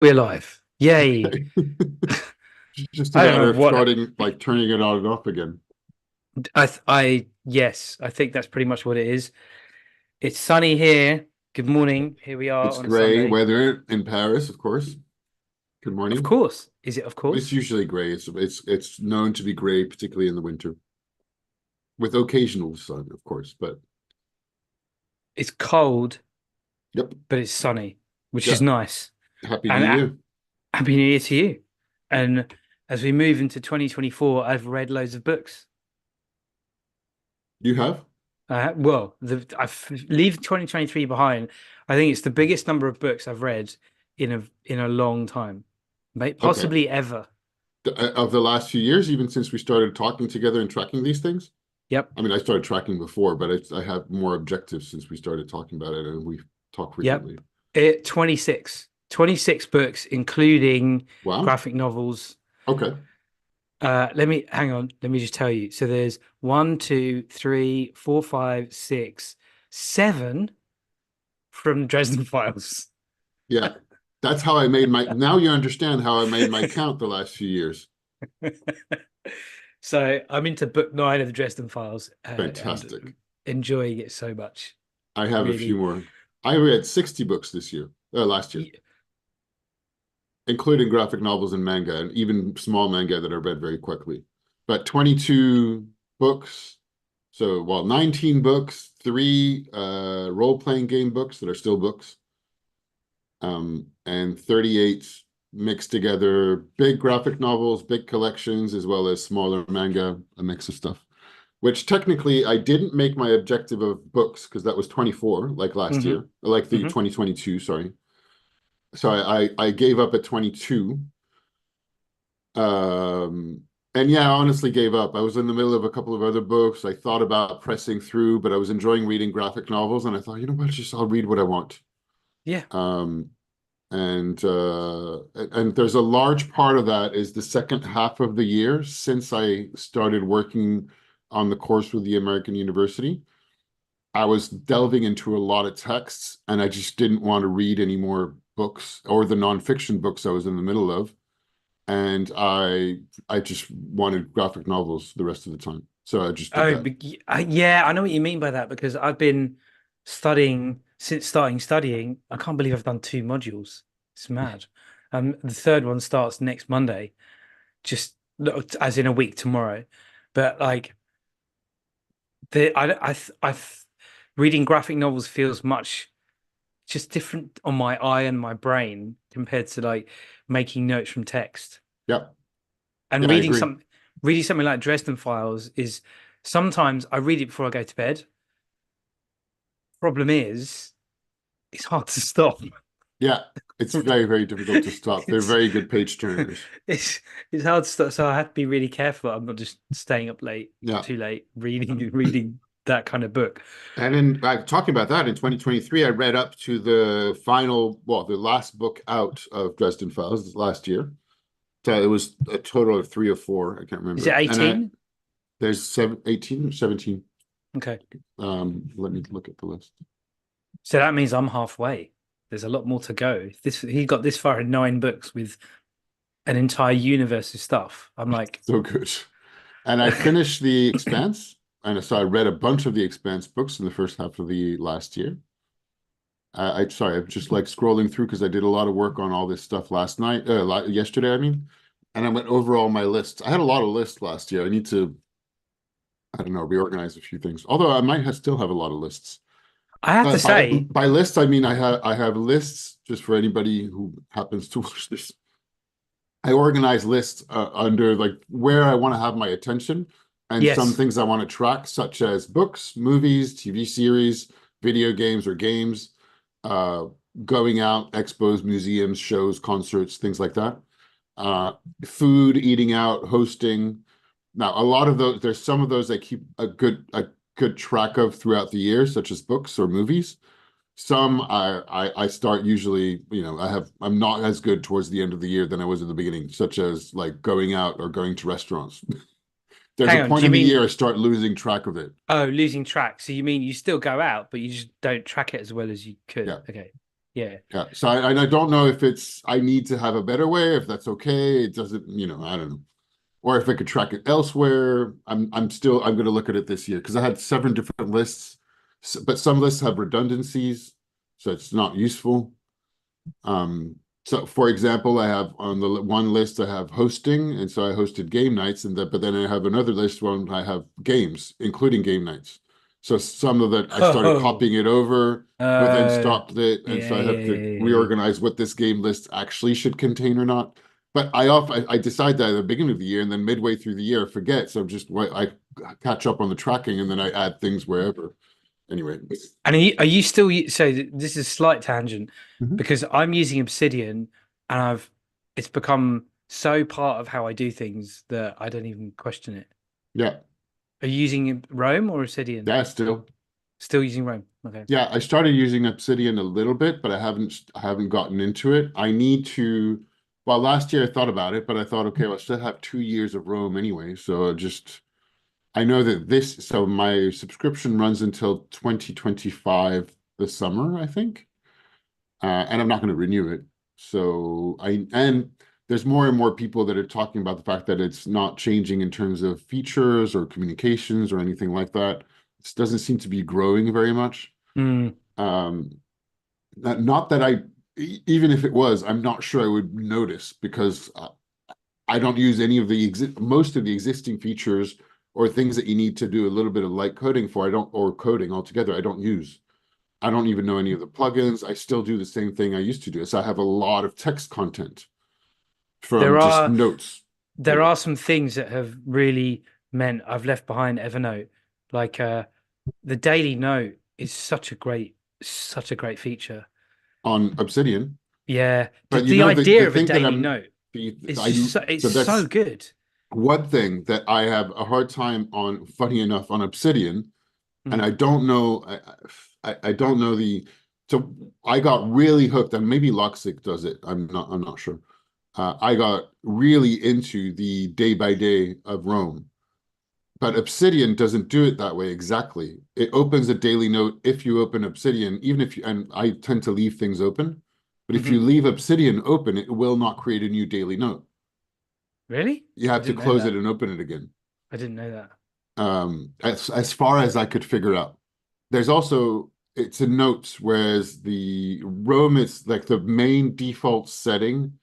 We're live. Yay. Okay. Just a I don't know matter of what starting, like turning it on and off again. yes, I think that's pretty much what it is. It's sunny here. Good morning. Here we are It's on a gray Sunday. weather in Paris, of course. Good Of morning. course. Is it of It's course? usually gray. It's known to be gray, particularly in the winter, with occasional sun, of course. But It's cold, yep, but it's sunny, which is yeah. nice. Happy New And Year. happy New Year to you. And as we move into 2024, I've read loads of books. You have? Well, I've leave 2023 behind. I think it's the biggest number of books I've read in a long time, Okay. possibly ever. Of the last few years, even since we started talking together and tracking these things. Yep, I mean, I started tracking before, but I have more objectives since we started talking about it, and we talk yep. frequently. 26 books, including Wow. graphic novels. Okay. Let me hang on. Let me just tell you. So there's one, two, three, four, five, six, seven from Dresden Files. Yeah. That's how I made my, now you understand how I made my count the last few years. So I'm into book nine of the Dresden Files and Fantastic. enjoying it so much. I have a few Really. more. I read 60 books this year, last year, Y- including graphic novels and manga, and even small manga that I read very quickly. But 22 books. So, well, 19 books, three role-playing game books that are still books, and 38 mixed together big graphic novels, big collections, as well as smaller manga, a mix of stuff. Which technically I didn't make my objective of books because that was 24, like last hmm year, like the hmm 2022, sorry. So I gave up at 22. Um, and yeah, I honestly gave up. I was in the middle of a couple of other books. I thought about pressing through, but I was enjoying reading graphic novels, and I thought, you know what, just I'll read what I want. Yeah. Um, and there's a large part of that is the second half of the year since I started working on the course with the American University. I was delving into a lot of texts, and I just didn't want to read any more books or the nonfiction books I was in the middle of. And I just wanted graphic novels the rest of the time. So I just did Oh, that. yeah, I know what you mean by that because I've been studying since starting studying. I can't believe I've done two modules. It's mad. The third one starts next Monday, just no, as in a week tomorrow. But like reading graphic novels feels much just different on my eye and my brain compared to like making notes from text. Yep. And Yeah, I agree. reading something like Dresden Files is sometimes I read it before I go to bed. Problem is, it's hard to stop. Yeah, it's very, very difficult to stop. They're It's very good page turners. it's it's hard to stop, so I have to be really careful. I'm not just staying up late, Yeah. too late, reading that kind of book. And in talking about that, in 2023, I read up to the final, well, the last book out of Dresden Files last year. So it was a total of three or four. I can't Is it remember. And 18? there's 18 or 17. Okay, Let me look at the list. so that means I'm halfway. There's a lot more to go. If this he got this far in nine books with an entire universe of stuff. I'm like, So good. And I finished The Expanse. And so I read a bunch of the Expanse books in the first half of the last year. Sorry, I'm just like scrolling through because I did a lot of work on all this stuff last night, yesterday, I mean, and I went over all my lists. I had a lot of lists last year. I need to, I don't know, reorganize a few things. Although I might still have a lot of lists. I have to say, By lists, I mean I have lists just for anybody who happens to watch this. I organize lists under like where I want to have my attention and some yes. things I want to track, such as books, movies, TV series, video games or games, uh, going out, expos, museums, shows, concerts, things like that. Uh, Food, eating out, hosting. Now, a lot of those, there's some of those I keep a good track of throughout the year, such as books or movies. Some I start usually, I'm not as good towards the end of the year than I was at the beginning, such as like going out or going to restaurants. There's a Hang on, do point you in the mean year I start losing track of it. losing track? So you mean you still go out, but you just don't track it as well as you could? Yeah. Okay. Yeah. Yeah. So I don't know if I need to have a better way, if that's okay. It doesn't, I don't know. Or if I could track it elsewhere. I'm going to look at it this year because I had 7 different lists, but some lists have redundancies, so it's not useful. Um, so for example, I have on the one list I have hosting, and so I hosted game nights, but then I have another list where I have games, including game nights. So some of that I started Oh, copying it over, but then stopped it, and yeah, so I have to yeah. reorganize what this game list actually should contain or not. But I decide that at the beginning of the year, and then midway through the year I forget. So I catch up on the tracking, and then I add things wherever. Anyway. And are you still so this is a slight tangent Mhm. because I'm using Obsidian and it's become so part of how I do things that I don't even question it. Yeah, Are you using Rome or Obsidian? yeah, still. Still using Rome. Okay. Yeah, I started using Obsidian a little bit, but I haven't gotten into it. I need to. Well, last year I thought about it, but I thought, okay, well, I still have 2 years of Rome anyway. So I know that so my subscription runs until 2025 this summer, I think. And I'm not going to renew it. And there's more and more people that are talking about the fact that it's not changing in terms of features or communications or anything like that. It doesn't seem to be growing very much. Mm. Um, not that even if it was, I'm not sure I would notice because I don't use any of most of the existing features or things that you need to do a little bit of light coding for. Or coding altogether. I don't use. I don't even know any of the plugins. I still do the same thing I used to do. So I have a lot of text content from There just are notes. there Anyway, are some things that have really meant I've left behind Evernote. Like the daily note is such a great feature. on Obsidian, Yeah, the, but the the idea of a thing that daily note is I just it's so so that's good. one thing that I have a hard time on. Funny enough, on Obsidian, and Mm. I don't know. I don't know the. So I got really hooked, and maybe Loxic does it. I'm not sure. I got really into the day by day of Rome. But Obsidian doesn't do it that way exactly. It opens a daily note if you open Obsidian, even if you, and I tend to leave things open, but if you Hmm. leave Obsidian open, it will not create a new daily note. Really? You I have to didn't know close it that. and open it again. I didn't know that. As far as I could figure out. There's also it's a notes, whereas the Rome is like the main default setting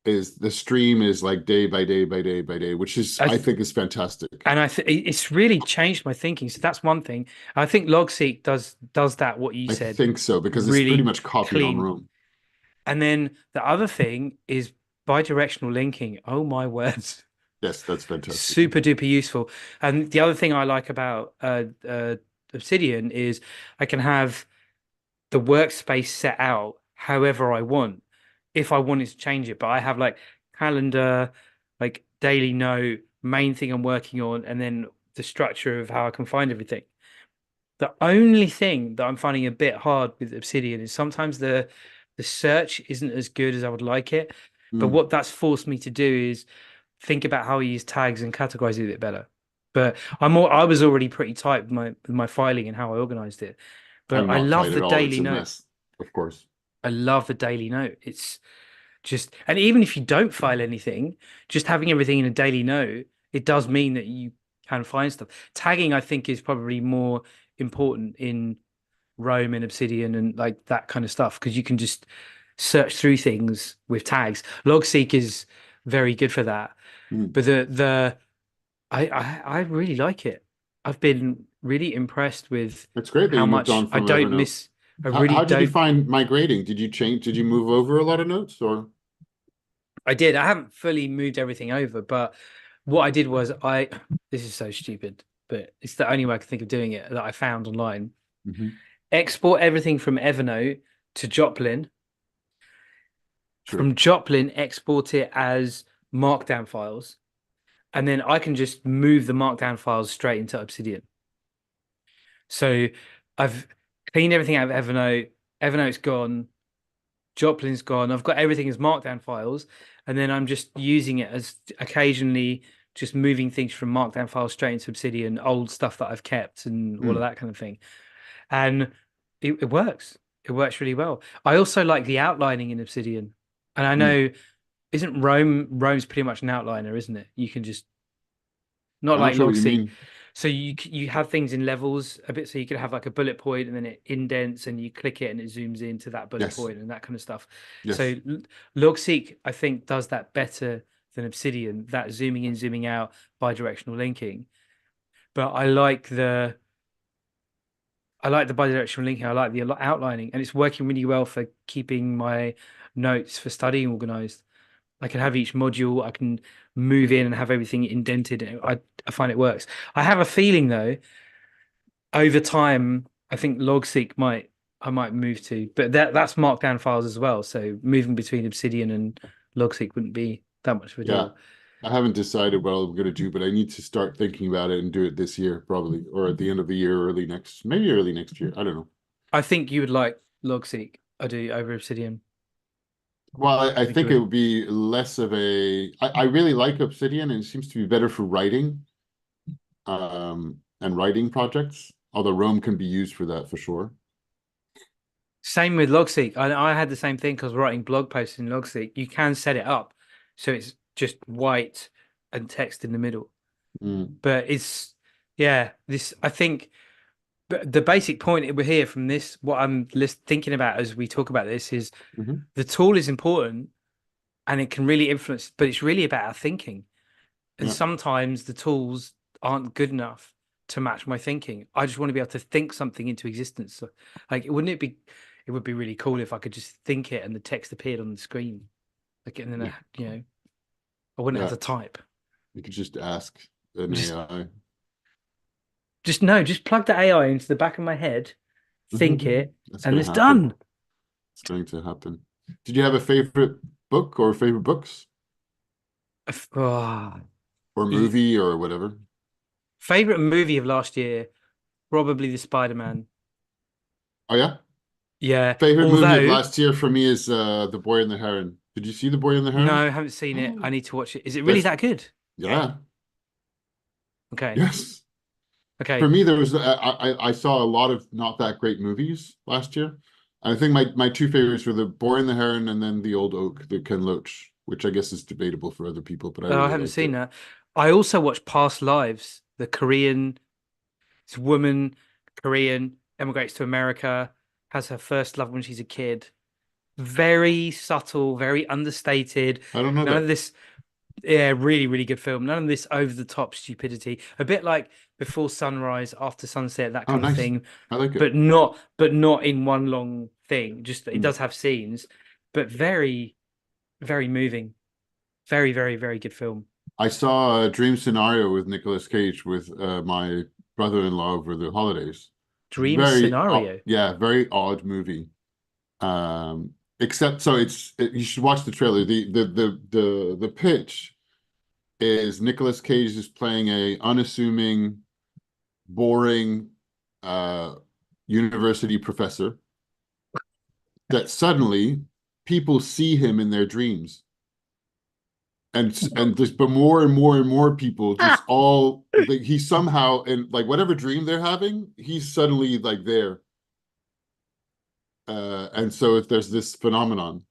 is the stream is like day by day by day by day, which is I I th think is fantastic. and I th it's really changed my thinking. So that's one thing. I think Logseek does that what you I said think so because it's pretty really much copied on clean. Rome. And then the other thing is bidirectional linking. Oh my words. Yes, that's fantastic. Super duper useful. And the other thing I like about Obsidian is I can have the workspace set out however I want if I wanted to change it. But I have like calendar, like daily note, main thing I'm working on, and then the structure of how I can find everything. The only thing that I'm finding a bit hard with Obsidian is sometimes the search isn't as good as I would like it. But Mm, what that's forced me to do is think about how I use tags and categorize it a bit better. But I was already pretty tight with my filing and how I organized it. But I'm I not love tight the at all. It's daily a note. mess, of course. I love the daily note. It's just, and even if you don't file anything, just having everything in a daily note, it does mean that you can find stuff. Tagging, I think, is probably more important in Rome and Obsidian and like that kind of stuff because you can just search through things with tags. Logseek is very good for that. Mm. But I really like it. I've been really impressed with It's great that how you moved much on I from don't Evernote. miss. I How, really how did you don't. find migrating? Did you change? Did you move over a lot of notes or? I did. I haven't fully moved everything over, but what I did was this is so stupid, but it's the only way I can think of doing it that I found online. Mhm. Export everything from Evernote to Joplin. Sure. From Joplin, export it as Markdown files, and then I can just move the Markdown files straight into Obsidian. So I've cleaned everything out of Evernote. Evernote's gone. Joplin's gone. I've got everything as Markdown files, and then I'm just using it as occasionally just moving things from Markdown files straight into Obsidian, old stuff that I've kept and all of Mm. that kind of thing. And it works. It works really well. I also like the outlining in Obsidian, and I Hmm. know isn't Rome's pretty much an outliner, isn't it? You can just not I'm not like sure what you Logseek. mean. So you have things in levels a bit, so you could have like a bullet point and then it indents and you click it and it zooms into that bullet Yes, point and that kind of stuff. yes. So Logseek, I think, does that better than Obsidian, that zooming in, zooming out, bi-directional linking. But I like the bidirectional linking. I like the outlining, and it's working really well for keeping my notes for studying organized. I can have each module, I can move in and have everything indented. I find it works. I have a feeling though, over time, I think Logseek I might move to, but that's markdown files as well. So moving between Obsidian and Logseek wouldn't be that much of a Yeah. deal. I haven't decided what I'm going to do, but I need to start thinking about it and do it this year, probably, or at the end of the year, maybe early next year. I don't know. I think you would like Logseek. I do over Obsidian. Well, I I think you think it would. would be less of a. I really like Obsidian, and it seems to be better for writing, and writing projects. Although Rome can be used for that for sure. Same with Logseek. I had the same thing because writing blog posts in Logseek, you can set it up so it's just white and text in the middle. Mm, But yeah, this I think. But the basic point we're here from this, what I'm thinking about as we talk about this, is hmm. the tool is important and it can really influence, but it's really about our thinking. And Yeah, sometimes the tools aren't good enough to match my thinking. I just want to be able to think something into existence. So, like, it would be really cool if I could just think it and the text appeared on the screen. Like, and then, yeah, I wouldn't have yeah. to type. You could just ask an Just, AI. no, just plug the AI into the back of my head, think it, That's and going to it's happen. done. It's going to happen. Did you have a favorite book or favorite books Oh, or movie or whatever? favorite movie of last year, probably the Spider-Man. Oh yeah. Yeah, Favorite movie of although last year for me is The Boy and the Heron. Did you see The Boy and the Heron? no, I haven't seen it. I need to watch it. Is it really That's that good? yeah, Okay. yes. For Okay. me, there was I saw a lot of not that great movies last year. I think my two favorites were The Boy and the Heron and then The Old Oak, the Ken Loach, which I guess is debatable for other people, but I I really haven't liked seen it. that. I also watched Past Lives, the Korean, this woman, Korean, emigrates to America, has her first love when she's a kid. Very subtle, very understated. I don't know None of that. this, yeah, really, really good film. None of this over the top stupidity. A bit like Before Sunrise, After Sunset, that Oh, kind of nice. thing, I like it. but not in one long thing. Just it Mm. does have scenes, but very, very moving. Very, very, very good film. I saw a Dream Scenario with Nicolas Cage with my brother-in-law over the holidays. Dream scenario. Yeah, very odd movie. Except so you should watch the trailer. The pitch is Nicolas Cage is playing a unassuming, boring uh university professor that suddenly people see him in their dreams. And just but more and more and more people just all like he somehow in like whatever dream they're having, he's suddenly like there. And so if there's this phenomenon,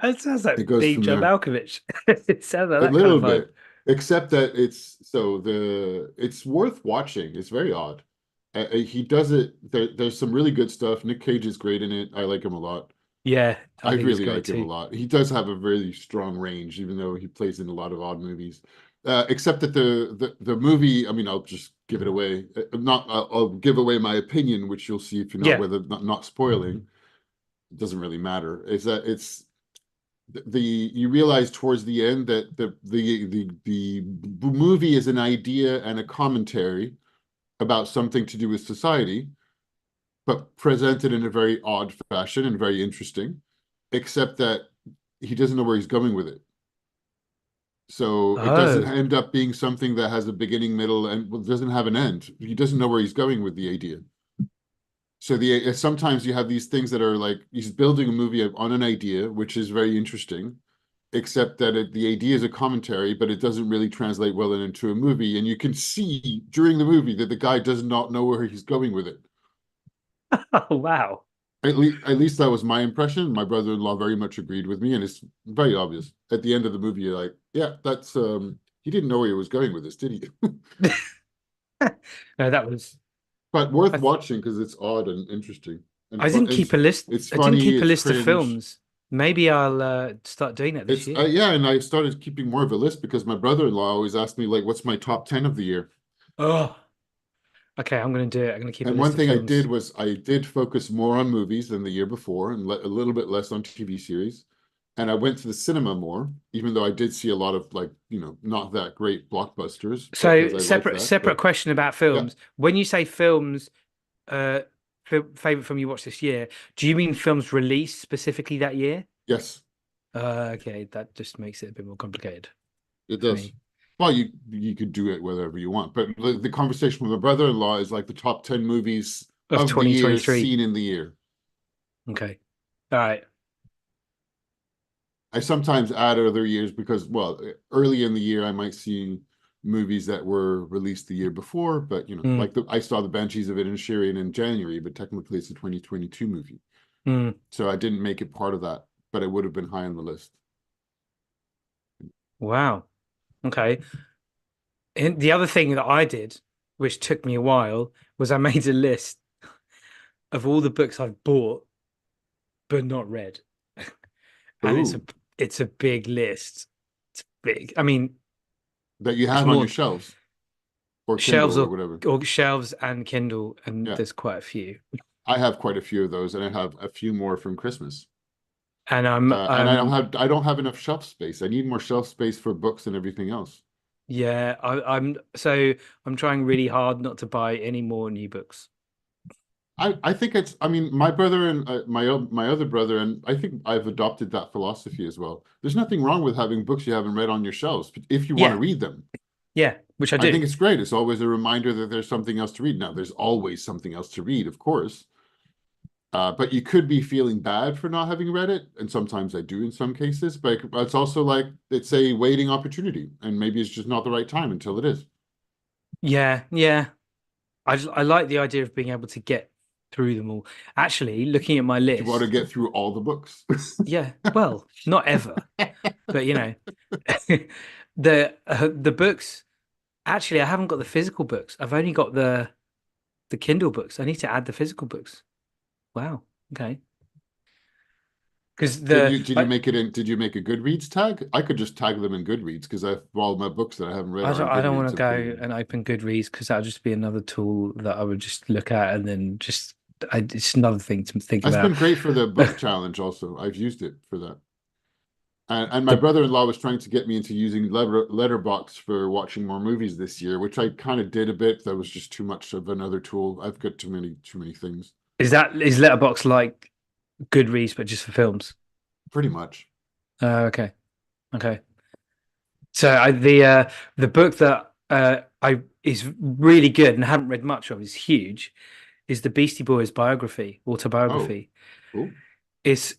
That sounds like it goes being from Joe there. Malkovich. It sounds like A that kind of little vibe. bit, except that it's worth watching. It's very odd. He does it. There's some really good stuff. Nick Cage is great in it. I like him a lot. Yeah, I I think he's really great like him a too. lot. He does have a very strong range, even though he plays in a lot of odd movies. Except that the movie, I mean, I'll just give it away. Not I'll give away my opinion, which you'll see if you're not Yeah. whether not spoiling. It doesn't really matter. Is that it's the you realize towards the end that the movie is an idea and a commentary about something to do with society, but presented in a very odd fashion and very interesting, except that he doesn't know where he's going with it. So it doesn't Oh, end up being something that has a beginning, middle, and well, doesn't have an end. He doesn't know where he's going with the idea. So the sometimes you have these things that are like he's building a movie on an idea, which is very interesting, except that the idea is a commentary, but it doesn't really translate well into a movie. And you can see during the movie that the guy does not know where he's going with it. oh wow. At least that was my impression. My brother-in-law very much agreed with me, and it's very obvious. At the end of the movie, you're like, yeah, that's he didn't know where he was going with this, did he? No, that was But worth I, th- watching because it's odd and interesting and I fun. didn't keep a list. It's I didn't funny, keep a it's list of cringe. films. Maybe I'll start doing that this It's year. yeah, and I started keeping more of a list because my brother-in-law always asked me like, "What's my top 10 of the year?" Oh, okay. I'm going to do it. I'm going to keep a And one list of thing I did films. was I did focus more on movies than the year before and a little bit less on TV series. And I went to the cinema more, even though I did see a lot of like, not that great blockbusters, but So because I like separate that. separate But question about yeah, films. When you say films, uh, favorite film you watched this year, do you mean films released specifically that year? yes, Okay, that just makes it a bit more complicated it for does. me. Well, you could do it whatever you want, but the conversation with my brother-in-law is like the top 10 movies Of of the year 2023. seen in the year. Okay. All right. I sometimes add other years because, well, early in the year I might see movies that were released the year before, but Mm, like I saw the Banshees of Inisherin in January, but technically it's a 2022 movie, mm. so I didn't make it part of that, but it would have been high on the list. Wow. Okay. And the other thing that I did, which took me a while, was I made a list of all the books I've bought but not read. And Ooh, it's a big list. It's big. I mean, that you it's have on your more shelves or shelves Kindle or whatever. or shelves and Kindle, and Yeah, there's quite a few. I have quite a few of those, and I have a few more from Christmas. And I'm And I don't have enough shelf space. I need more shelf space for books and everything else. yeah, I'm trying really hard not to buy any more new books. I think I mean, my brother and my other brother, and I think I've adopted that philosophy as well. There's nothing wrong with having books you haven't read on your shelves, but if you want to Yeah, read them. yeah, which I I do. think it's great. It's always a reminder that there's something else to read. Now, there's always something else to read, of course. But you could be feeling bad for not having read it, and sometimes I do in some cases, but it's also like it's a waiting opportunity, and maybe it's just not the right time until it is. Yeah, yeah. I like the idea of being able to get through them all. Actually, looking at my Do you want to list, get through all the books? yeah, well, not ever, but the books. Actually, I haven't got the physical books. I've only got the Kindle books. I need to add the physical books. Wow. Okay. Because Did the you did you make it in? Did you make a Goodreads tag? I could just tag them in Goodreads because all my books that I haven't read are on I don't want Goodreads. to I'm putting go them. and open Goodreads because that'll just be another tool that I would just look at and then it's another thing to think It's about. been great for the book challenge. Also, I've used it for that. And my The brother-in-law was trying to get me into using Letterbox for watching more movies this year, which I kind of did a bit. That was just too much of another tool. I've got too many things. is Letterbox like Goodreads but just for films? Pretty much. Okay. Okay. So the book that I is really good and haven't read much of is huge is the Beastie Boys biography, Oh, autobiography. cool. It's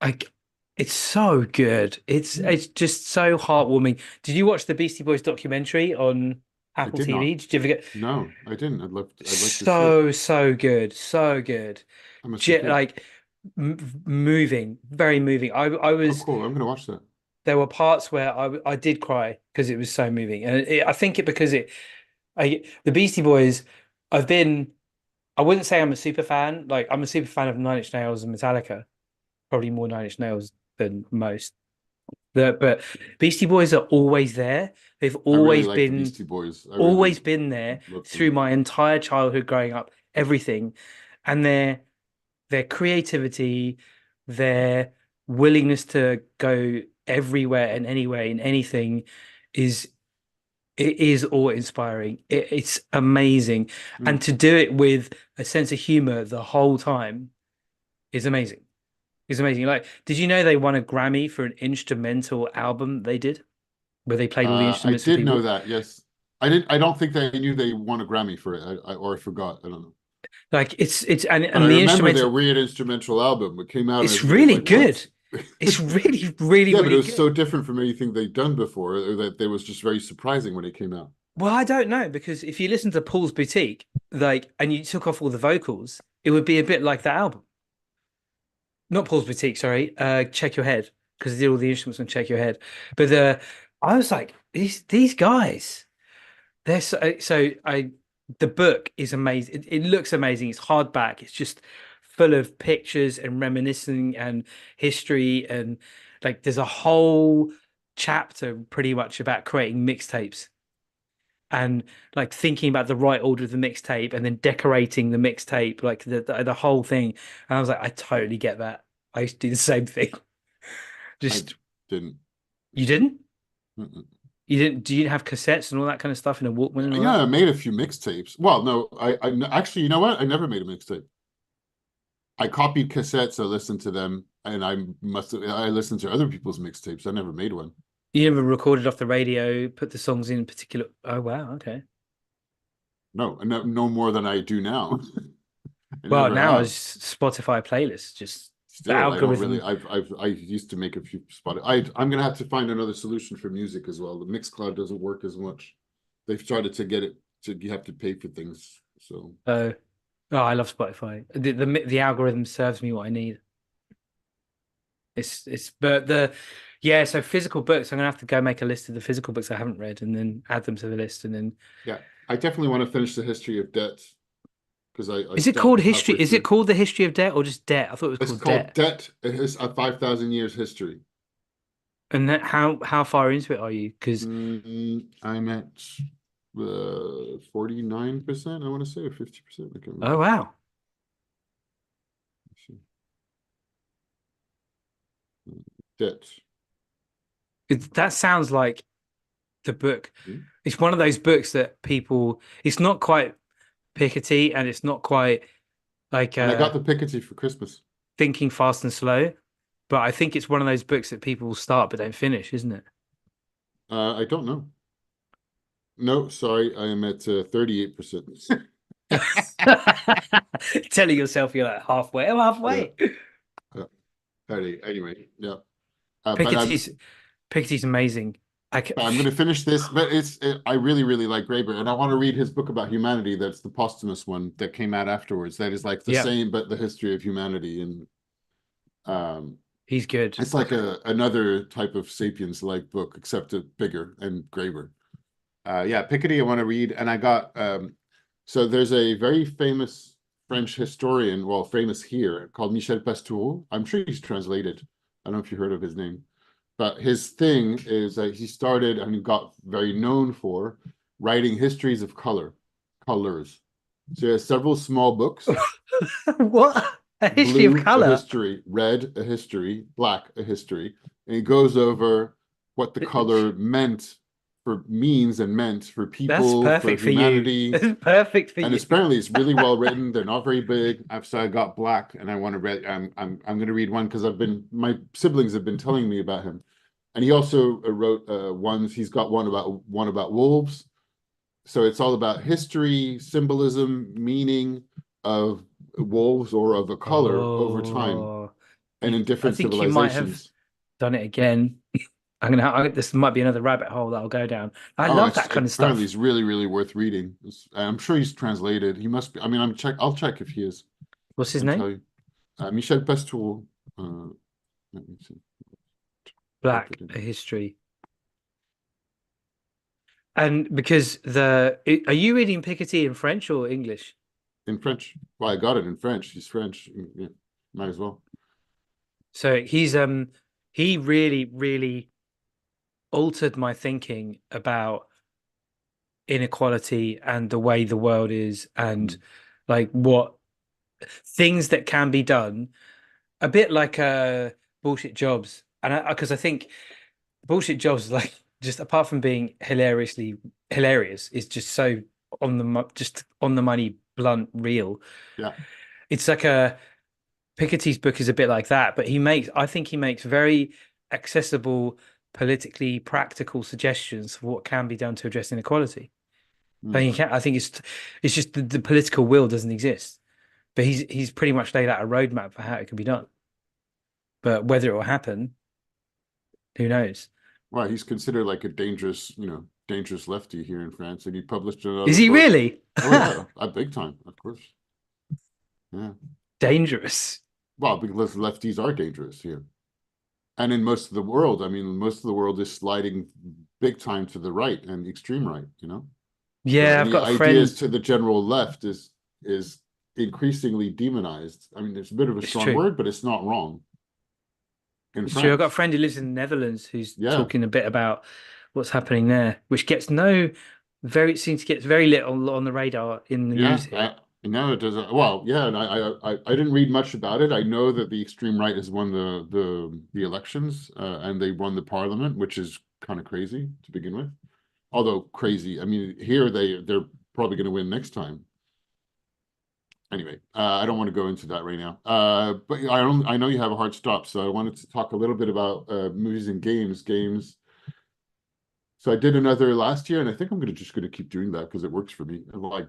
like it's so good. Hmm. It's just so heartwarming. Did you watch the Beastie Boys documentary on I Apple did not. TV? Did you ever get No, I didn't. I'd like to see it. so good, so good. That must be cool. Like m moving, very moving. I Oh, was cool. I'm gonna watch that. there were parts where I did cry because it was so moving, and I think it because the Beastie Boys. I've been I wouldn't say I'm a super fan. Like I'm a super fan of Nine Inch Nails and Metallica, probably more Nine Inch Nails than most. But Beastie Boys are always there. They've I really like the Beastie Boys. I really always been there love through them. my entire childhood growing up, everything. And their creativity, their willingness to go everywhere and anywhere in anything is it is awe-inspiring. It's amazing. And Mm. to do it with a sense of humor the whole time is amazing. It's amazing. Like, did you know they won a Grammy for an instrumental album they did, where they played all the I instruments for did know people? that. Yes, I didn't. I don't think they knew they won a Grammy for it. Or I forgot. I don't know. Like it's But I and the remember their instrumental weird instrumental album. It came out and it's everybody was really like, "What?" good. It's really, really, Yeah, but it really was good. so different from anything they'd done before, or that it was just very surprising when it came out. Well, I don't know because if you listen to Paul's Boutique, like, and you took off all the vocals, it would be a bit like that album. not Paul's Boutique, sorry, Check Your Head, because they did all the instruments on Check Your Head. But the I was like, these guys, they're the book is amazing. It looks amazing. It's hardback. It's just full of pictures and reminiscing and history and like there's a whole chapter pretty much about creating mixtapes and like thinking about the right order of the mixtape and then decorating the mixtape, like the whole thing. And I was like, I totally get that. I used to do the same thing. I Just didn't. you didn't? Mm-mm. You didn't? Do you have cassettes and all that kind of stuff in a Walkman and all Yeah, that? I made a few mixtapes. Well, no, actually, you know what? I never made a mixtape. I copied cassettes, I listened to them, and I listened to other people's mixtapes. I never made one. You never recorded off the radio, put the songs in particular. Oh wow, okay. No, no more than I do now. I Well, never now have. it's Spotify playlists, just the Still, I don't really. algorithm. I used to make a few spot. I'm gonna have to find another solution for music as well. The Mixcloud doesn't work as much. They've tried to get it to you have to pay for things. So Oh, oh, I love Spotify. The algorithm serves me what I need. But the yeah. So physical books, I'm gonna have to go make a list of the physical books I haven't read and then add them to the list. And then yeah, I definitely want to finish the history of debt because I is it called stopped history? halfway Is it through. called the history of debt or just debt? I thought it was It's called called debt. Debt. It is a 5,000 years history. And that, how far into it are you? Because I'm at 49%, I want to say, or 50%. I can't oh remember. wow, Debt. that sounds like the book. Hmm? It's one of those books that people. It's not quite Piketty, and it's not quite like And I got the Piketty for Christmas. Thinking Fast and Slow, but I think it's one of those books that people will start but don't finish, isn't it? I don't know. No, sorry, I am at 38%. Telling yourself you're like halfway. I'm Yeah, halfway. uh, 30. Anyway, yeah. But Piketty's Piketty's amazing. I ca- I'm going to finish this. But I really, really like Graeber, and I want to read his book about humanity. That's the posthumous one that came out afterwards. That is like the yeah, same, but the history of humanity, and um, he's good. it's like another type of Sapiens-like book, except a bigger and Graeber. Yeah, Piketty I want to read, and I got so there's a very famous French historian, well, famous here, called Michel Pastoureau. I'm sure he's translated. I don't know if you heard of his name, but his thing is that he started and he got very known for writing histories of colors. So he has several small books: What? A history of blue, a color? history; red, a history; black, a history. And he goes over what the color means and meant for That's people, for perfect for you. humanity. That's perfect for And you. apparently it's really well written. They're not very big. So I got black, and I want to read. I'm going to read one because my siblings have been telling me about him, and he also wrote ones. He's got one about wolves. So it's all about history, symbolism, meaning of wolves or of a color over time Oh, and in I different think you might have civilizations. done it again. This might be another rabbit hole that I'll go down. I Oh, love that kind of apparently stuff. it's really, really worth reading. I'm sure he's translated. He must be. I mean, I'll check if he is What's his and name? tell you. Michel Pastoureau. Let me see. Type Black, it in. a history. And because are you reading Piketty in French or English? In French. Well, I got it in French. He's French. Yeah, might as well. So he really, really altered my thinking about inequality and the way the world is and Mm. like what things that can be done a bit like bullshit jobs and because I think bullshit jobs like just apart from being hilariously hilarious is just so just on the money blunt real. Yeah. It's like a Piketty's book is a bit like that, but I think he makes very accessible politically practical suggestions for what can be done to address inequality. Mm. I think it's just the political will doesn't exist. But he's pretty much laid out a roadmap for how it can be done. But whether it will happen, who knows? Well, he's considered like a dangerous lefty here in France, and he published Is another he book. really Oh yeah, a big time, of course. Yeah. dangerous? Well, because lefties are dangerous here. And in most of the world, I mean, most of the world is sliding big time to the right and the extreme right, you know? So Yeah, I've any got a ideas friend. to the general left is increasingly demonized. I mean, it's a bit of a It's strong true. word, but it's not wrong in It's true. I've got a France. friend who lives in the Netherlands who's Yeah, talking a bit about what's happening there, which gets no very seems to get very little on the radar in the yeah. news here. I know it doesn't. Well, yeah, and I didn't read much about it. I know that the extreme right has won the elections, and they won the parliament, which is kind of crazy to begin with. Although crazy, I mean, here they're probably going to win next time. Anyway, I don't want to go into that right now. But I know you have a hard stop, so I wanted to talk a little bit about movies and games. Games. So I did another last year, and I think I'm just gonna keep doing that because it works for me. I like,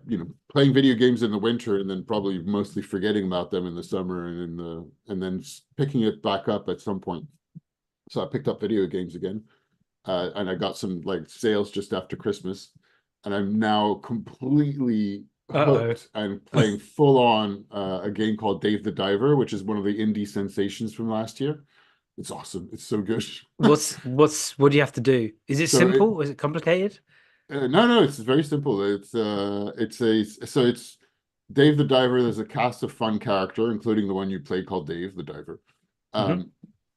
playing video games in the winter and then probably mostly forgetting about them in the summer and then picking it back up at some point. So I picked up video games again, and I got some like sales just after Christmas, and I'm now completely Uh-oh. hooked and playing full on a game called Dave the Diver, which is one of the indie sensations from last year. It's awesome. It's so good. What do you have to do? Is it So simple? Is it complicated? no, it's very simple. It's Dave the Diver. There's a cast of fun character, including the one you play called Dave the Diver. Hmm. Um,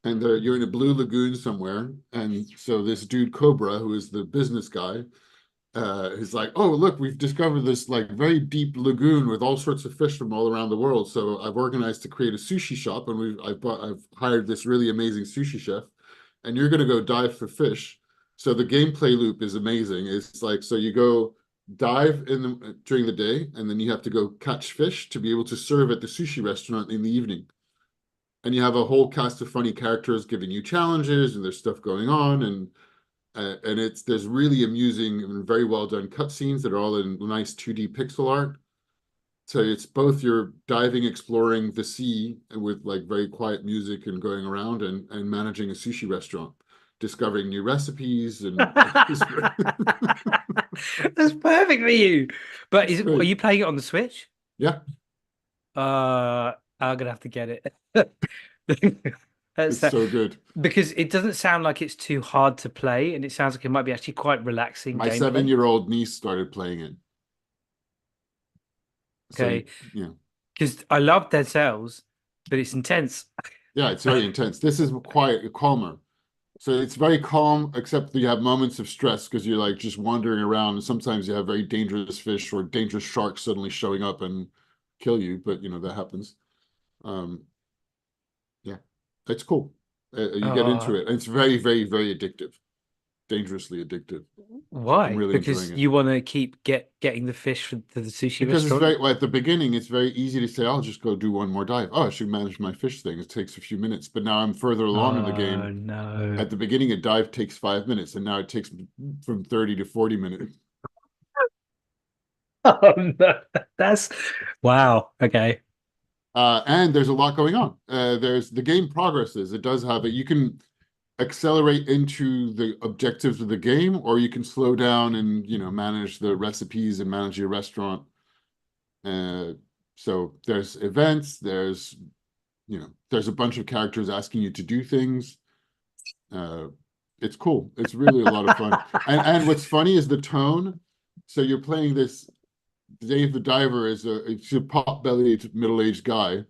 and you're in a blue lagoon somewhere, and so this dude Cobra, who is the business guy, is like, "Oh, look, we've discovered this like very deep lagoon with all sorts of fish from all around the world. So I've organized to create a sushi shop, and I've hired this really amazing sushi chef, and you're gonna go dive for fish." So the gameplay loop is amazing. It's like so you go dive during the day, and then you have to go catch fish to be able to serve at the sushi restaurant in the evening. And you have a whole cast of funny characters giving you challenges, and there's stuff going on, and there's really amusing and very well done cutscenes that are all in nice 2D pixel art. So it's both you're diving, exploring the sea with like very quiet music and going around and managing a sushi restaurant, discovering new recipes and it's great. That's perfect for you. But It's are great. you playing it on the Switch? Yeah, I'm gonna have to get it. That's it's so good. because it doesn't sound like it's too hard to play, and it sounds like it might be actually quite relaxing My gameplay. 7-year-old niece started playing it. So Okay, yeah. because I love Dead Cells, but it's intense. Yeah, it's very intense. This is quiet, calmer. So it's very calm, except that you have moments of stress because you're like just wandering around, and sometimes you have very dangerous fish or dangerous sharks suddenly showing up and kill you. But that happens. Um, yeah, it's cool. You get into Oh, it, and it's very, very, very addictive, dangerously addictive. I'm why? really enjoying Because it you want to keep getting the fish for to the sushi because it's restaurant? very well, at the beginning. It's very easy to say, "I'll just go do one more dive." Oh, I should manage my fish thing. It takes a few minutes, but now I'm further along in the Oh game. no. At the beginning, a dive takes 5 minutes, and now it takes from 30 to 40 minutes. Oh no. That's wow. Okay. And there's a lot going on. There's the game progresses. It does have it. You can accelerate into the objectives of the game, or you can slow down and manage the recipes and manage your restaurant. Uh, so there's events. There's a bunch of characters asking you to do things. Uh, it's cool. It's really a lot of fun. And what's funny is the tone. So you're playing this. Dave the Diver it's a pot-bellied middle-aged guy.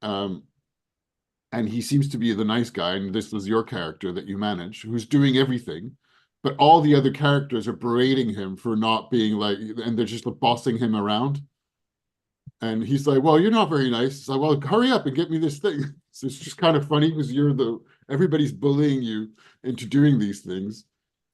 Um, and he seems to be the nice guy, and this is your character that you manage, who's doing everything, but all the other characters are berating him for not being like, and they're just bossing him around. And he's like, "Well, you're not very nice." It's like, "Well, hurry up and get me this thing." So it's just kind of funny because everybody's bullying you into doing these things.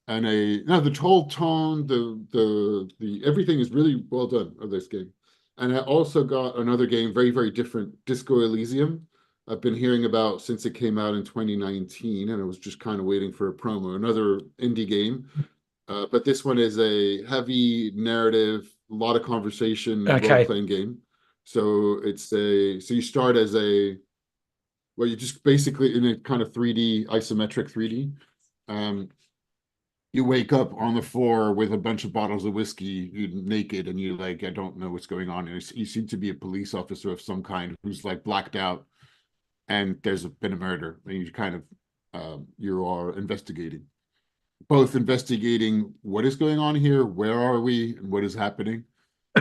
And no, the whole tone, the everything is really well done of this game. And I also got another game, very, very different, Disco Elysium. I've been hearing about since it came out in 2019, and I was just kind of waiting for a promo. Another indie game, but this one is a heavy narrative, a lot of conversation, Okay. role-playing game. So you start as you just basically in a kind of 3D isometric 3D. Um, you wake up on the floor with a bunch of bottles of whiskey, you're naked, and you're like, I don't know what's going on. And you seem to be a police officer of some kind who's like blacked out. and there's been a murder, and you kind of you are investigating, both investigating what is going on here, where are we, and what is happening.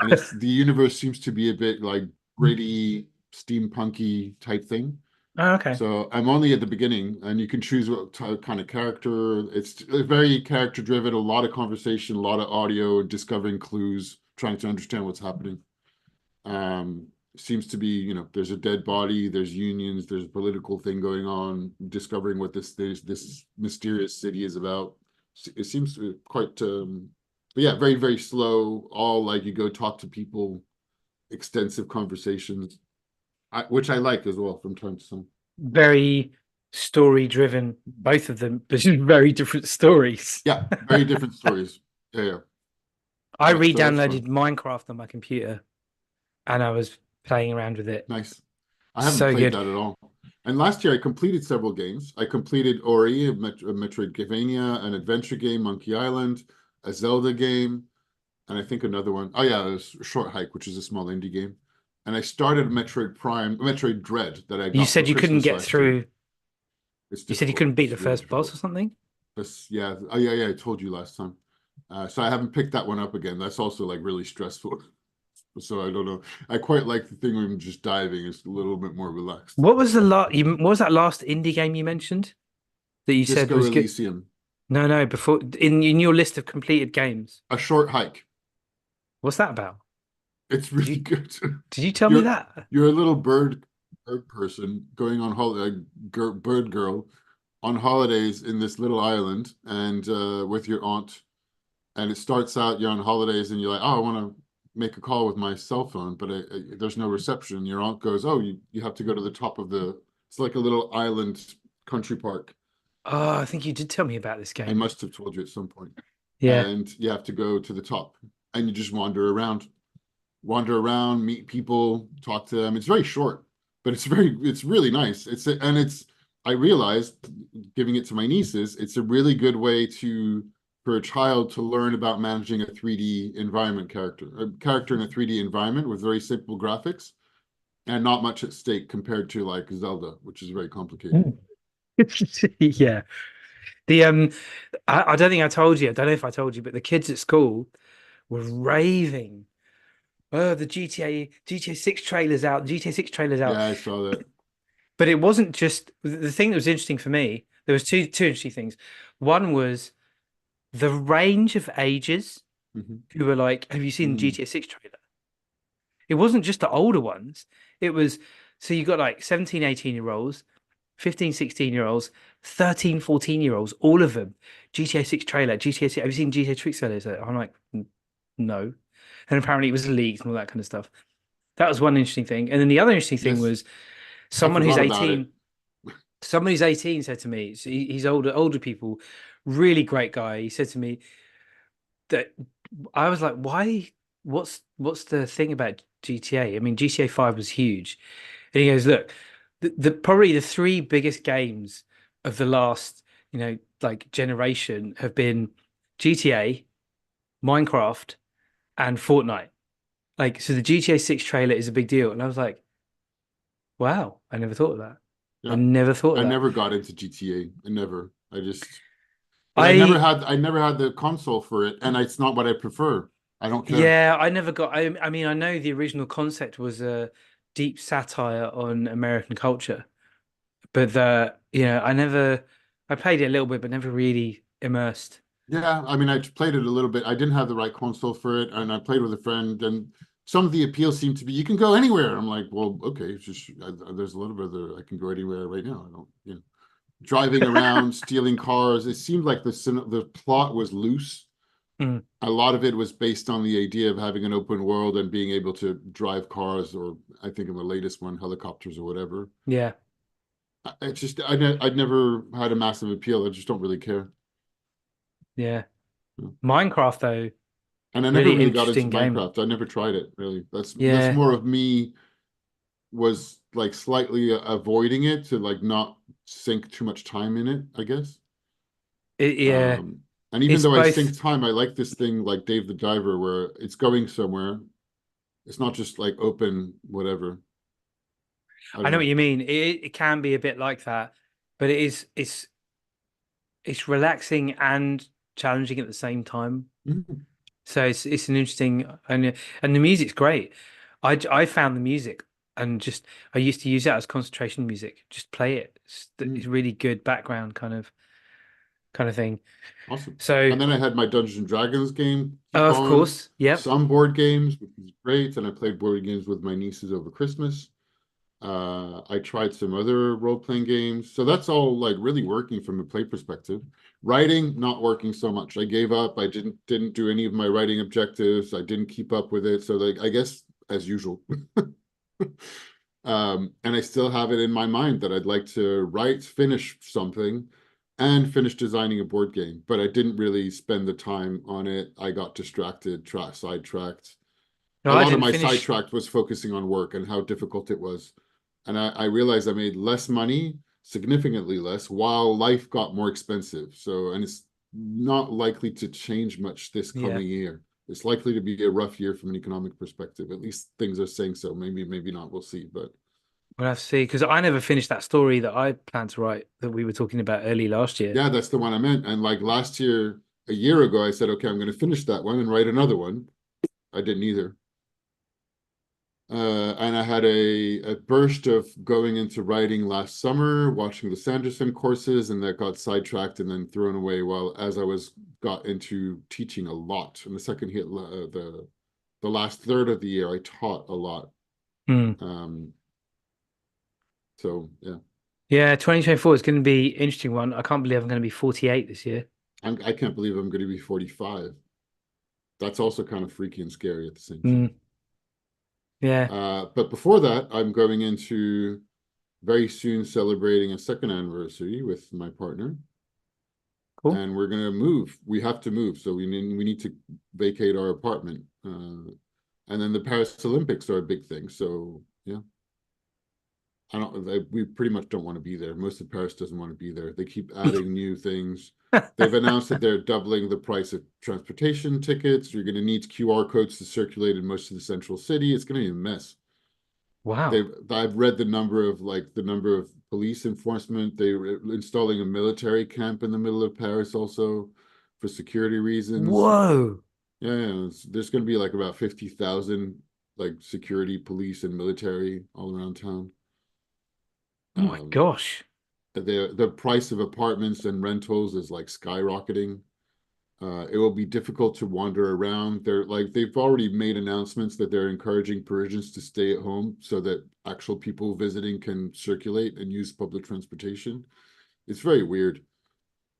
And it's the universe seems to be a bit like gritty, steampunky type thing. Oh, okay. So I'm only at the beginning, and you can choose what kind of character. It's very character driven, a lot of conversation, a lot of audio, discovering clues, trying to understand what's happening. Um, Seems to be, there's a dead body, there's unions, there's a political thing going on, discovering what this mysterious city is about. It seems quite, but yeah, very, very slow. All like you go talk to people, extensive conversations, which I like as well from time to time. Very story driven, both of them, but just very different stories. Yeah, very different stories. Yeah, yeah. I That's fun. re-downloaded Minecraft on my computer and I was playing around with it. Nice. I haven't So played good. that at all. And last year I completed several games. I completed Ori, a Metroidvania, an adventure game, Monkey Island, a Zelda game, and I think another one. Oh yeah, it was Short Hike, which is a small indie game. And I started Metroid Dread that I You got for said you couldn't Christmas get last year. through, It's you said you difficult. couldn't beat the It's really first boss or difficult. something? Yeah. Oh yeah, yeah. I told you last time. So I haven't picked that one up again. That's also like really stressful. So I don't know. I quite like the thing where I'm just diving. It's a little bit more relaxed. What was that last indie game you mentioned that you said Disco was good? Elysium, No, no, before in your list of completed games. a short hike. What's that about? It's Did really you good. did you tell me You're that? you're a little bird person going on holiday, bird girl on holidays in this little island, and with your aunt. And it starts out you're on holidays, and you're like, oh, I want to make a call with my cell phone, but there's no reception. Your aunt goes, oh, you have to go to the top of the. It's like a little island country park. Oh, I think you did tell me about this I game. must have told you at some point. Yeah. And you have to go to the top, and you just wander around, meet people, talk to them. It's very short, but it's really nice. I realized giving it to my nieces, it's a really good way for a child to learn about managing a 3D a character in a 3D environment with very simple graphics and not much at stake compared to like Zelda, which is very complicated. Mm. Yeah. The I don't think I told you. I don't know if I told you, but the kids at school were raving. Oh, the GTA 6 trailers out, GTA 6 trailers out. Yeah, I saw that. But it wasn't just the thing that was interesting for me. There was two interesting things. One was the range of ages Mhm. who were like, "Have you seen the Mm. GTA 6 trailer?" It wasn't just the older ones. It was so you got like 17, 18-year-olds, 15, 16-year-olds, 13, 14-year-olds, all of them. GTA 6 trailer, GTA 6. Have you seen GTA 6 trailers? I'm like, No." And apparently it was leaked and all that kind of stuff. That was one interesting thing. And then the other interesting thing Yes, was I someone who's forgot about it. 18, someone who's 18 said to me, so he's older people, really great guy. He said to me that I was like, why? What's the thing about GTA? I mean, GTA 5 was huge. And he goes, look, the probably the three biggest games of the last, like generation have been GTA, Minecraft, and Fortnite. Like, so the GTA 6 trailer is a big deal. And I was like, wow, I never thought of that. I Yeah. never thought of I that. never got into GTA. I never. But I I never had the console for it, and it's not what I prefer. I don't care. Yeah, I never got. I mean, I know the original concept was a deep satire on American culture, but I never. I played it a little bit, but never really immersed. Yeah, I mean, I played it a little bit. I didn't have the right console for it, and I played with a friend, and some of the appeal seemed to be you can go anywhere. I'm like, well, okay, it's just there's a little bit of I can go anywhere right now. I don't, driving around, stealing cars. It seemed like the plot was loose. Mm, A lot of it was based on the idea of having an open world and being able to drive cars, or I think in the latest one, helicopters or whatever. yeah, It's just I'd never had a massive appeal. I just don't really care. yeah. Minecraft though, And I never really really got into interesting game. Minecraft. I never tried it really. That's Yeah, more of me was like slightly avoiding it to like not sink too much time in it, I guess. yeah. Um, and even It's though I both. sink time, I like this thing like Dave the Diver where it's going somewhere. It's not just like open whatever. I I don't know what know. you mean. It can be a bit like that, but it's relaxing and challenging at the same time. Mhm. So it's an interesting and the music's great. I found the music and just I used to use it as concentration music. Just play it. It's Mm. really good background kind of thing. Awesome. So And then I had my Dungeons and Dragons game keep of on, course, yep. some board games, which was great. And I played board games with my nieces over Christmas. I tried some other role-playing games. So that's all like really working from a play perspective. Writing, not working so much. I gave up. I didn't do any of my writing objectives. I didn't keep up with it. So like I guess as usual. And I still have it in my mind that I'd like to finish something and finish designing a board game, but I didn't really spend the time on it. I got distracted, sidetracked. No, A I lot of didn't my finish. sidetracked was focusing on work and how difficult it was. And I realized I made less money, significantly less, while life got more expensive. So, and it's not likely to change much this Yeah, coming year. It's likely to be a rough year from an economic perspective. At least things are saying so. Maybe, maybe not. We'll see. But we'll have to see because I never finished that story that I planned to write that we were talking about early last year. yeah, that's the one I meant. And like last year, a year ago, I said, okay, I'm going to finish that one and write another one. I didn't either. And I had a burst of going into writing last summer, watching the Sanderson courses, and that got sidetracked and then thrown away while as I was got into teaching a lot. In the second hit, the last third of the year, I taught a lot. Hmm. Um, so yeah, Yeah, 2024 is going to be an interesting one. I can't believe I'm going to be 48 this year. I can't believe I'm going to be 45. That's also kind of freaky and scary at the same Hmm. time. Yeah, But before that, I'm going into very soon celebrating a second anniversary with my partner, cool. and we're gonna move. We have to move, so we need to vacate our apartment. And then the Paris Olympics are a big thing. So yeah, we pretty much don't want to be there. Most of Paris doesn't want to be there. They keep adding new things. They've announced that they're doubling the price of transportation tickets. You're going to need QR codes to circulate in most of the central city. It's going to be a mess. Wow. I've read the number of police enforcement. They're installing a military camp in the middle of Paris also for security reasons. Whoa. Yeah, yeah, there's going to be like about 50,000 like security, police, and military all around town. Oh my Um, gosh. the price of apartments and rentals is like skyrocketing. It will be difficult to wander around. They've already made announcements that they're encouraging Parisians to stay at home so that actual people visiting can circulate and use public transportation. It's very weird.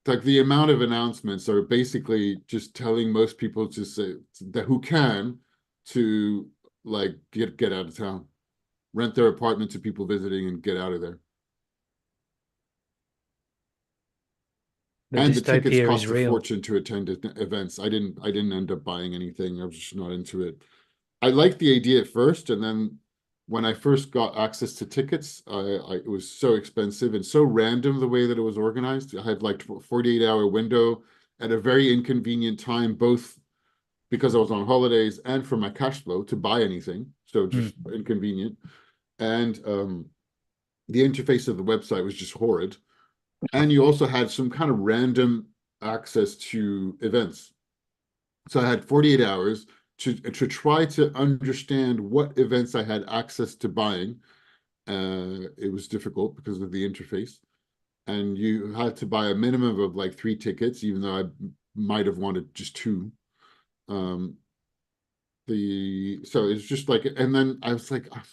Like the amount of announcements are basically just telling most people to say that who can to like get out of town, rent their apartment to people visiting and get out of there. The And the tickets dystopia is cost a real. fortune to attend events. I didn't end up buying anything. I was just not into it. I liked the idea at first, and then when I first got access to tickets, it was so expensive and so random the way that it was organized. I had like 48-hour window at a very inconvenient time, both because I was on holidays and for my cash flow to buy anything. So Hmm. just inconvenient. And the interface of the website was just horrid. And you also had some kind of random access to events. So I had 48 hours to try to understand what events I had access to buying. It was difficult because of the interface. And you had to buy a minimum of like 3 tickets, even though I might have wanted just two. Um, so it's just like, and then I was like, "Ah,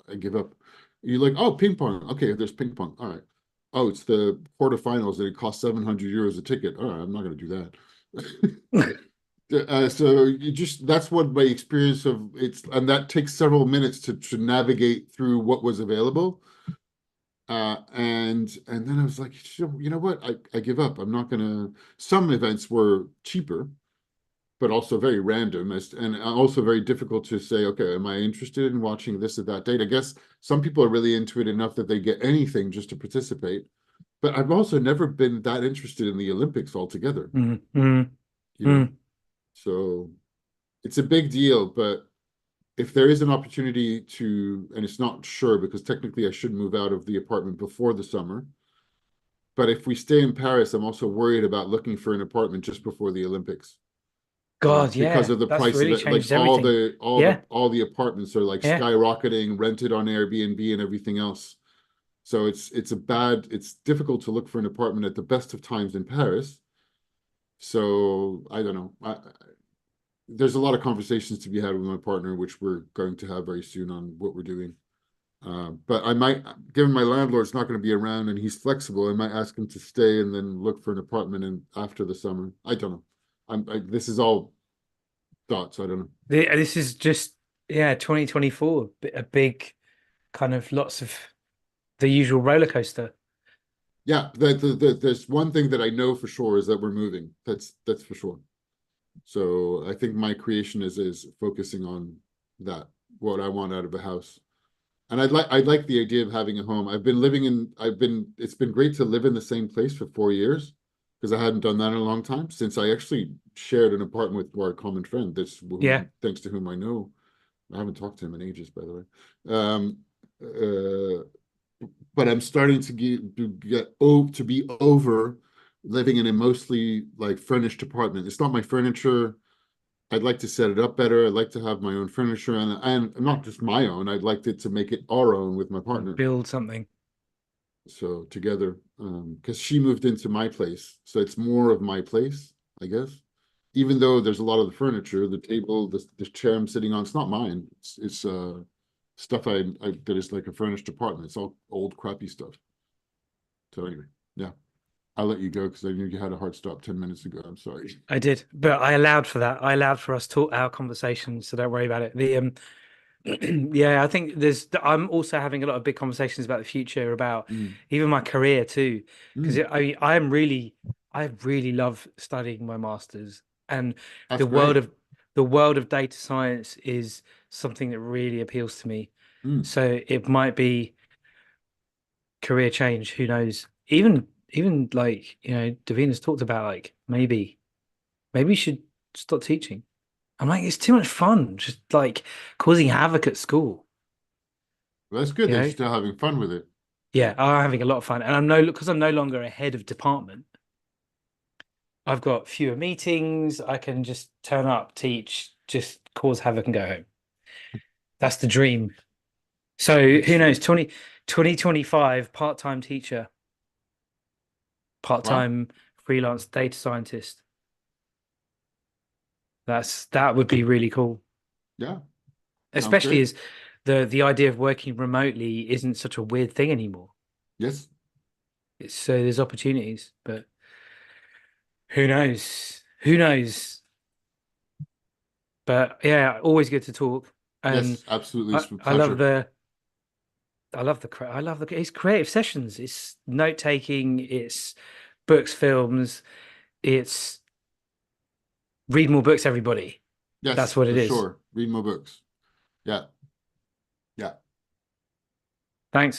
I give up. You're like, oh, ping pong. Okay, there's ping pong. All right. Oh, it's the quarterfinals and it costs 700 euros a ticket. All right, I'm not going to do that. So you just that's what my experience of it's and that takes several minutes to navigate through what was available. And then I was like, you know what? I give up. I'm not gonna. Some events were cheaper, but also very random and also very difficult to say, okay, am I interested in watching this at that date? I guess some people are really into it enough that they get anything just to participate. But I've also never been that interested in the Olympics altogether, Hmm. Hmm. you know? Hmm. So it's a big deal, but if there is an opportunity to, and it's not sure because technically I should move out of the apartment before the summer. But if we stay in Paris, I'm also worried about looking for an apartment just before the Olympics. God, Because yeah, of the that's price of really it. Like changed everything. Yeah, all the apartments are like yeah. skyrocketing, rented on Airbnb and everything else. So it's difficult to look for an apartment at the best of times in Paris. So I don't know. There's a lot of conversations to be had with my partner, which we're going to have very soon on what we're doing. But I might, given my landlord's not going to be around and he's flexible, I might ask him to stay and then look for an apartment in after the summer. I don't know. This is all thoughts. I don't know. This is just, yeah, 2024, a big kind of lots of the usual roller coaster. Yeah, there's one thing that I know for sure is that we're moving. That's for sure. So I think my creation is focusing on that, what I want out of a house. And I'd like the idea of having a home. It's been great to live in the same place for 4 years because I hadn't done that in a long time since I actually shared an apartment with our common friend. Yeah, Thanks to whom I know. I haven't talked to him in ages, by the way. Uh, but I'm starting to be over living in a mostly like furnished apartment. It's not my furniture. I'd like to set it up better. I'd like to have my own furniture and not just my own. I'd like to make it our own with my partner. build something. So together, because she moved into my place, so it's more of my place, I guess. Even though there's a lot of the furniture, the table, the chair I'm sitting on, it's not mine. It's stuff I that is like a furnished apartment. It's all old crappy stuff. So anyway, yeah, I'll let you go because I knew you had a hard stop 10 minutes ago. I'm sorry. I did, but I allowed for that. I allowed for us to our conversations, so don't worry about it. Yeah, I think I'm also having a lot of big conversations about the future, about Mm, even my career too, because mm, I really love studying my masters, and that's the world great. of the world of data science is something that really appeals to me. Mm. So it might be career change, who knows? Even like, Davina's talked about like maybe you should stop teaching. I'm like, it's too much fun, just like causing havoc at school, Well, that's good you that you're know? still having fun with it. Yeah, I'm having a lot of fun. And because I'm no longer a head of department, I've got fewer meetings. I can just turn up, teach, just cause havoc and go home. That's the dream. So who It's knows, 2025 part-time teacher, wow. part-time freelance data scientist. That would be really cool. Yeah, sounds Especially great. as the idea of working remotely isn't such a weird thing anymore. Yes, So there's opportunities, but who knows? Who knows? But yeah, always good to talk. And yes, absolutely. I, It's a I love pleasure. the it's creative sessions. It's note taking, it's books, films, it's read more books, everybody. That's Yes, what it for is. sure. Read more books. Yeah, yeah. Thanks.